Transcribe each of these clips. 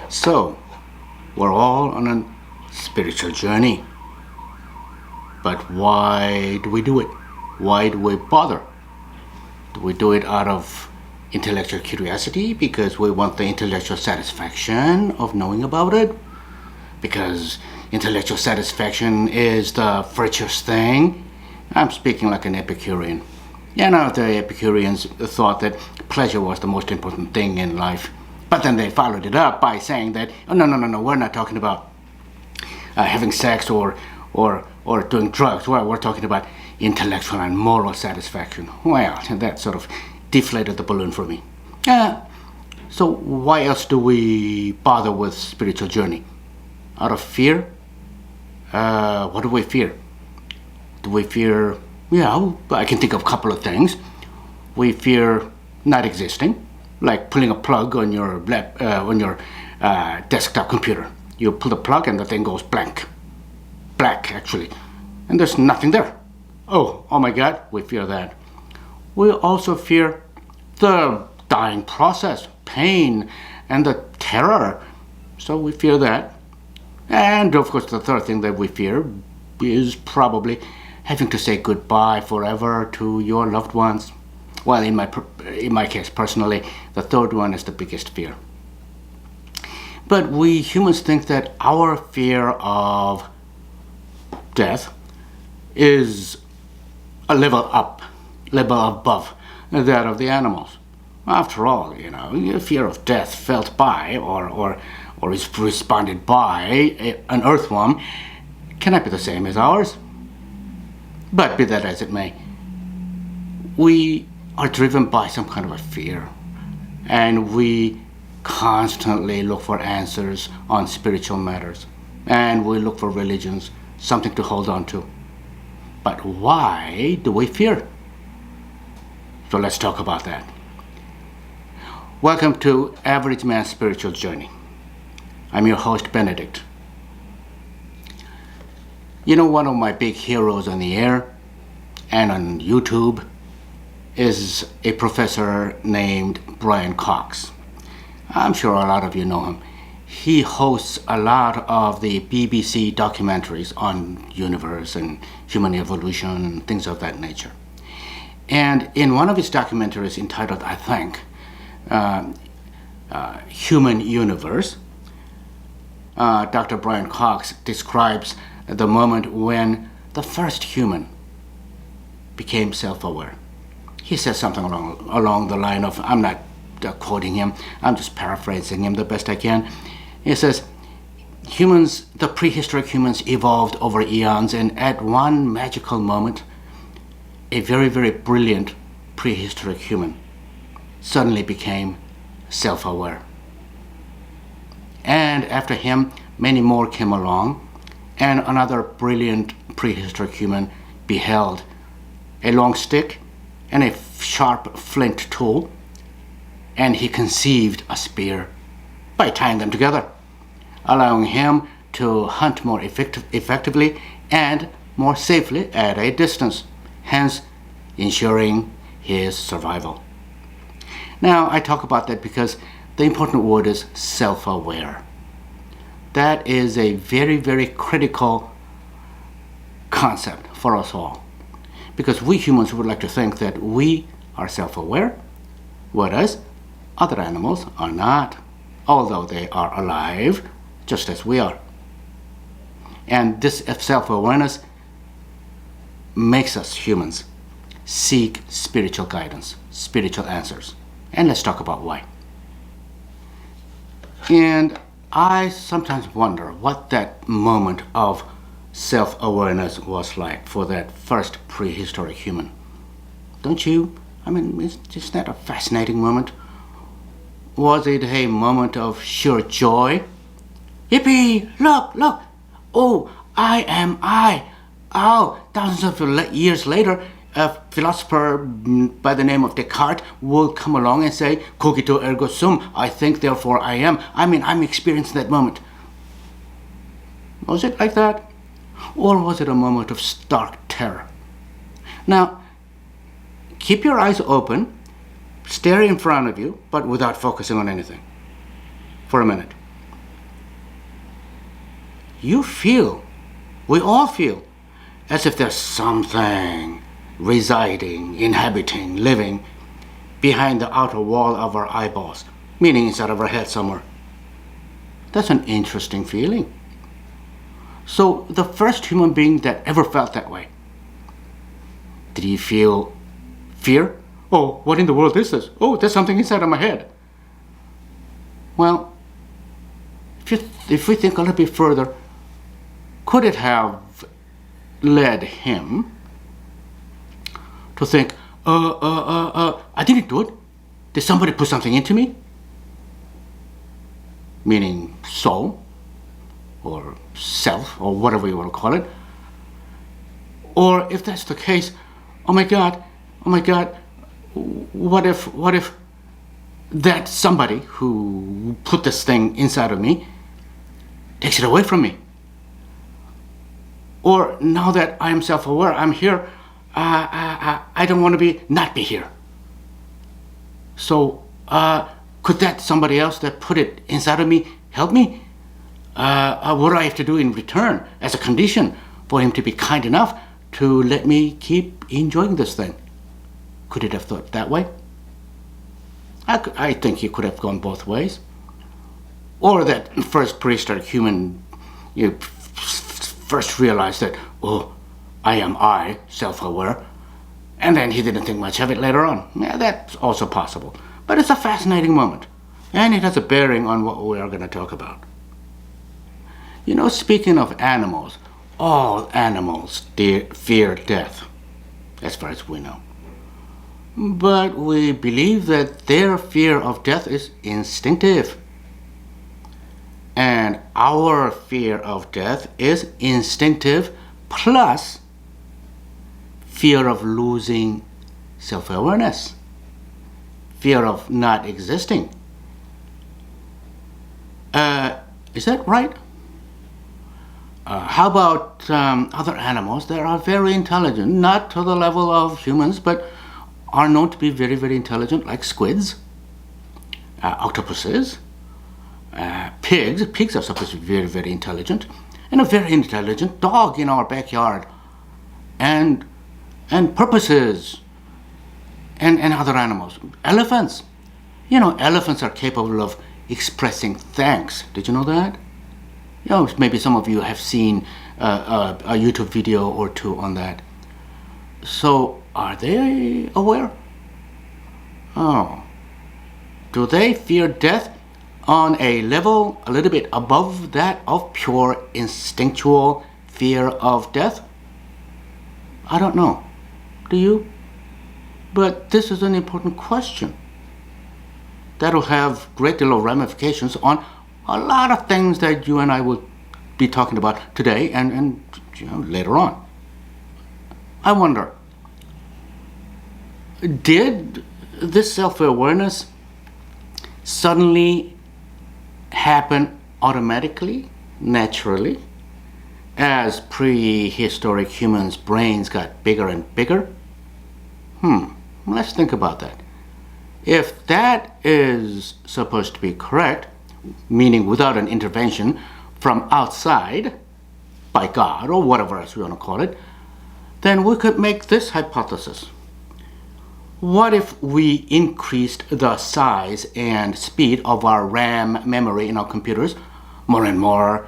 So, we're all on a spiritual journey. But why do we do it? Why do we bother? Do we do it out of intellectual curiosity because we want the intellectual satisfaction of knowing about it? Because intellectual satisfaction is the virtuous thing? I'm speaking like an Epicurean. You know, the Epicureans thought that pleasure was the most important thing in life. But then they followed it up by saying that, oh, no, we're not talking about having sex or doing drugs. Well, we're talking about intellectual and moral satisfaction. Well, that sort of deflated the balloon for me. So why else do we bother with spiritual journey? Out of fear? What do we fear? Do we fear, I can think of a couple of things. We fear not existing, like pulling a plug on your desktop computer. You pull the plug and the thing goes blank. Black, actually. And there's nothing there. Oh my God, we fear that. We also fear the dying process, pain, and the terror. So we fear that. And of course, the third thing that we fear is probably having to say goodbye forever to your loved ones. Well, in my case, personally, the third one is the biggest fear. But we humans think that our fear of death is a level above that of the animals. After all, your fear of death felt by or is responded by an earthworm cannot be the same as ours. But be that as it may, we are driven by some kind of a fear, and we constantly look for answers on spiritual matters, and we look for religions, something to hold on to. But why do we fear? So let's talk about that. Welcome to Average Man's Spiritual Journey. I'm your host, Benedict. One of my big heroes on the air and on YouTube is a professor named Brian Cox. I'm sure a lot of you know him. He hosts a lot of the BBC documentaries on universe and human evolution and things of that nature. And in one of his documentaries entitled, I think, Human Universe, Dr. Brian Cox describes the moment when the first human became self-aware. He says something along the line of, I'm not quoting him, I'm just paraphrasing him the best I can. He says, the prehistoric humans evolved over eons, and at one magical moment, a very, very brilliant prehistoric human suddenly became self-aware. And after him, many more came along, and another brilliant prehistoric human beheld a long stick and a sharp flint tool, and he conceived a spear by tying them together, allowing him to hunt more effectively and more safely at a distance, hence ensuring his survival. Now, I talk about that because the important word is self-aware. That is a very, very critical concept for us all, because we humans would like to think that we are self-aware, whereas other animals are not, although they are alive just as we are. And this self-awareness makes us humans seek spiritual guidance, spiritual answers. And let's talk about why. And I sometimes wonder what that moment of self-awareness was like for that first prehistoric human. Don't you? Isn't that a fascinating moment? Was it a moment of sheer joy? Yippee! Look! Oh, I am I. Oh, thousands of years later, a philosopher by the name of Descartes will come along and say, cogito ergo sum, I think, therefore I am. I'm experiencing that moment. Was it like that? Or was it a moment of stark terror? Now, keep your eyes open, stare in front of you, but without focusing on anything, for a minute. you feel, we all feel, as if there's something residing, inhabiting, living behind the outer wall of our eyeballs, meaning inside of our head somewhere. That's an interesting feeling. So the first human being that ever felt that way, did he feel fear? Oh, what in the world is this? Oh, there's something inside of my head. Well, if we think a little bit further, could it have led him to think, I didn't do it. Did somebody put something into me? Meaning soul, or self, or whatever you want to call it. Or if that's the case, oh my God, what if that somebody who put this thing inside of me takes it away from me? Or now that I am self-aware, I'm here, I don't want to not be here. So could that somebody else that put it inside of me help me? What do I have to do in return as a condition for him to be kind enough to let me keep enjoying this thing? Could it have thought that way? I think he could have gone both ways. Or that first prehistoric human first realized that, oh, I, self-aware, and then he didn't think much of it later on. Yeah, that's also possible. But it's a fascinating moment, and it has a bearing on what we are going to talk about. Speaking of animals, all animals fear death, as far as we know. But we believe that their fear of death is instinctive. And our fear of death is instinctive plus fear of losing self-awareness, fear of not existing. Is that right? How about other animals that are very intelligent, not to the level of humans, but are known to be very, very intelligent, like squids, octopuses, pigs. Pigs are supposed to be very, very intelligent, and a very intelligent dog in our backyard, and porpoises, and other animals. Elephants. Elephants are capable of expressing thanks. Did you know that? Maybe some of you have seen a YouTube video or two on that. So, are they aware? Oh. Do they fear death on a level a little bit above that of pure instinctual fear of death? I don't know. Do you? But this is an important question that'll have great deal of ramifications on a lot of things that you and I will be talking about today and later on. I wonder, did this self-awareness suddenly happen automatically, naturally, as prehistoric humans' brains got bigger and bigger? Let's think about that. If that is supposed to be correct, meaning without an intervention from outside, by God or whatever else we want to call it, then we could make this hypothesis. What if we increased the size and speed of our RAM memory in our computers more and more,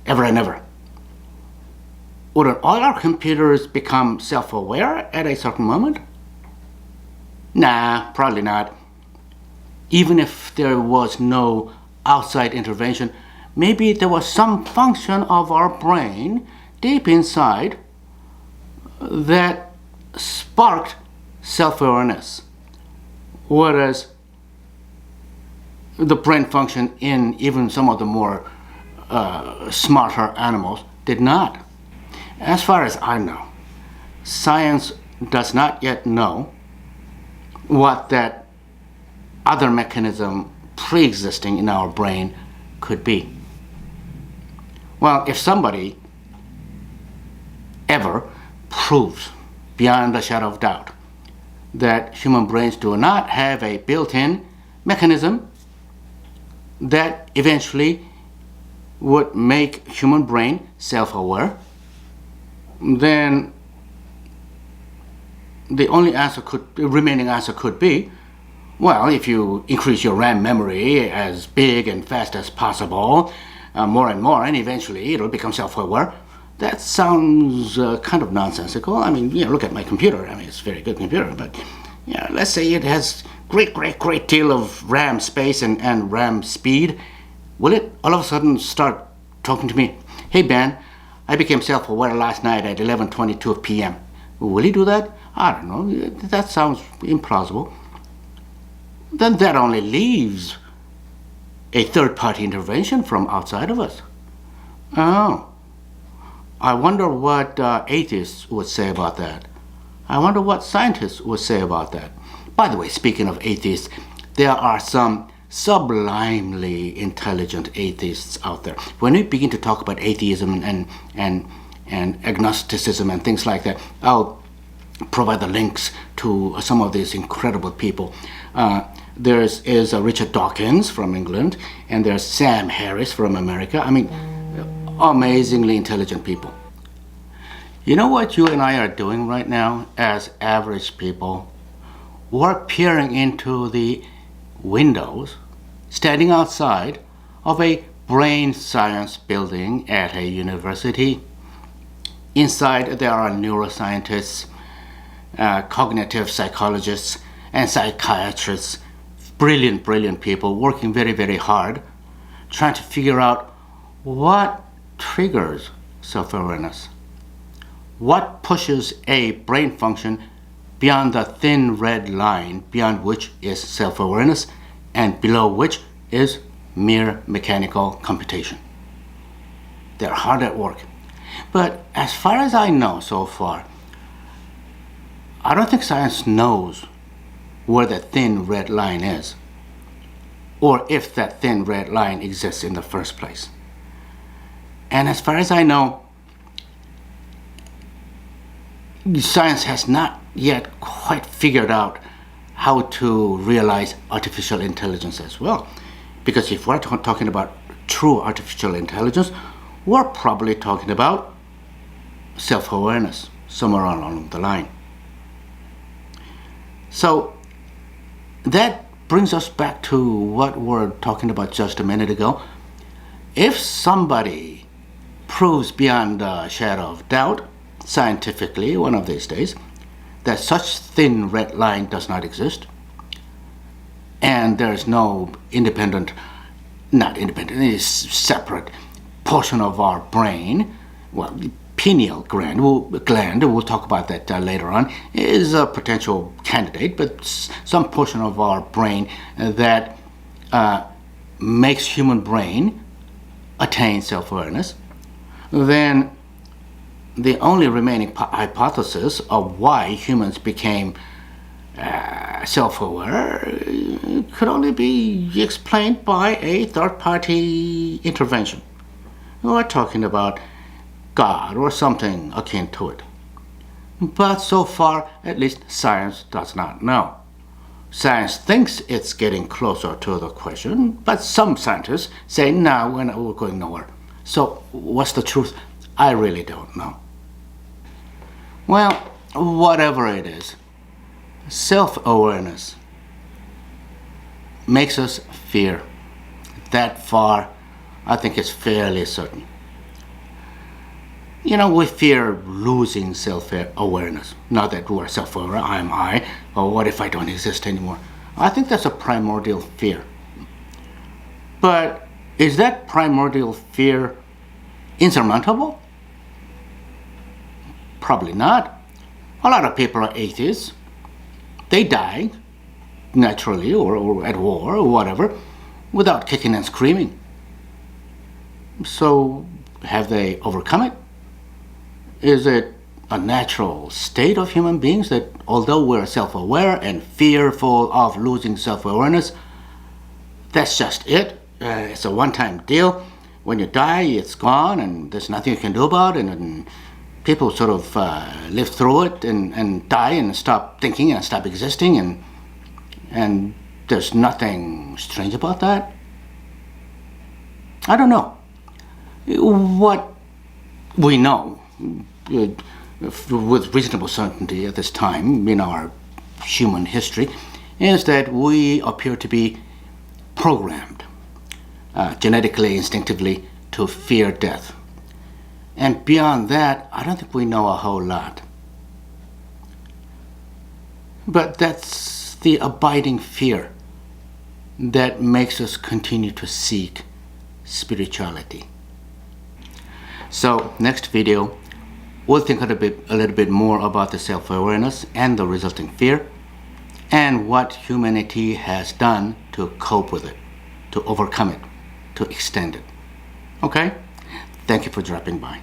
ever and ever? Wouldn't all our computers become self-aware at a certain moment? Nah, probably not. Even if there was no outside intervention, maybe there was some function of our brain deep inside that sparked self-awareness, whereas the brain function in even some of the more smarter animals did not. As far as I know, science does not yet know what that other mechanism pre-existing in our brain could be. Well, if somebody ever proves beyond a shadow of doubt that human brains do not have a built-in mechanism that eventually would make human brain self-aware, then the remaining answer could be, well, if you increase your RAM memory as big and fast as possible, more and more, and eventually it'll become self-aware. That sounds kind of nonsensical. I mean, look at my computer. I mean, it's a very good computer, but let's say it has great deal of RAM space and RAM speed. Will it all of a sudden start talking to me? Hey, Ben, I became self-aware last night at 11:22 p.m. Will he do that? I don't know. That sounds implausible. Then that only leaves a third-party intervention from outside of us. Oh, I wonder what atheists would say about that. I wonder what scientists would say about that. By the way, speaking of atheists, there are some sublimely intelligent atheists out there. When we begin to talk about atheism and agnosticism and things like that, I'll provide the links to some of these incredible people. There is Richard Dawkins from England, and there's Sam Harris from America. I mean, amazingly intelligent people. You know what you and I are doing right now as average people? We're peering into the windows, standing outside of a brain science building at a university. Inside there are neuroscientists, cognitive psychologists, and psychiatrists, brilliant people working very hard, trying to figure out what triggers self-awareness, what pushes a brain function beyond the thin red line beyond which is self-awareness and below which is mere mechanical computation. They're hard at work. But as far as I know so far, I don't think science knows where the thin red line is, or if that thin red line exists in the first place. And as far as I know, science has not yet quite figured out how to realize artificial intelligence as well. Because if we're talking about true artificial intelligence, we're probably talking about self-awareness somewhere along the line. So that brings us back to what we're talking about just a minute ago. If somebody proves beyond a shadow of doubt, scientifically, one of these days, that such thin red line does not exist, and there's no separate portion of our brain, well, pineal gland, we'll talk about that later on, is a potential candidate, but some portion of our brain that makes human brain attain self-awareness, then the only remaining hypothesis of why humans became self-aware could only be explained by a third-party intervention. We're talking about God or something akin to it. But so far, at least science does not know. Science thinks it's getting closer to the question, but some scientists say, no, we're going nowhere. So what's the truth? I really don't know. Well, whatever it is, self-awareness makes us fear. That far, I think it's fairly certain. We fear losing self-awareness. Not that we're self-aware, I'm I, or what if I don't exist anymore? I think that's a primordial fear. But is that primordial fear insurmountable? Probably not. A lot of people are atheists. They die, naturally, or at war, or whatever, without kicking and screaming. So, have they overcome it? Is it a natural state of human beings that although we're self-aware and fearful of losing self-awareness, that's just it? It's a one-time deal. When you die, it's gone, and there's nothing you can do about it, and people sort of live through it and die and stop thinking and stop existing, and there's nothing strange about that? I don't know. What we know with reasonable certainty at this time in our human history is that we appear to be programmed genetically, instinctively to fear death. And beyond that, I don't think we know a whole lot. But that's the abiding fear that makes us continue to seek spirituality. So next video, we'll think a little bit more about the self-awareness and the resulting fear and what humanity has done to cope with it, to overcome it, to extend it. Okay? Thank you for dropping by.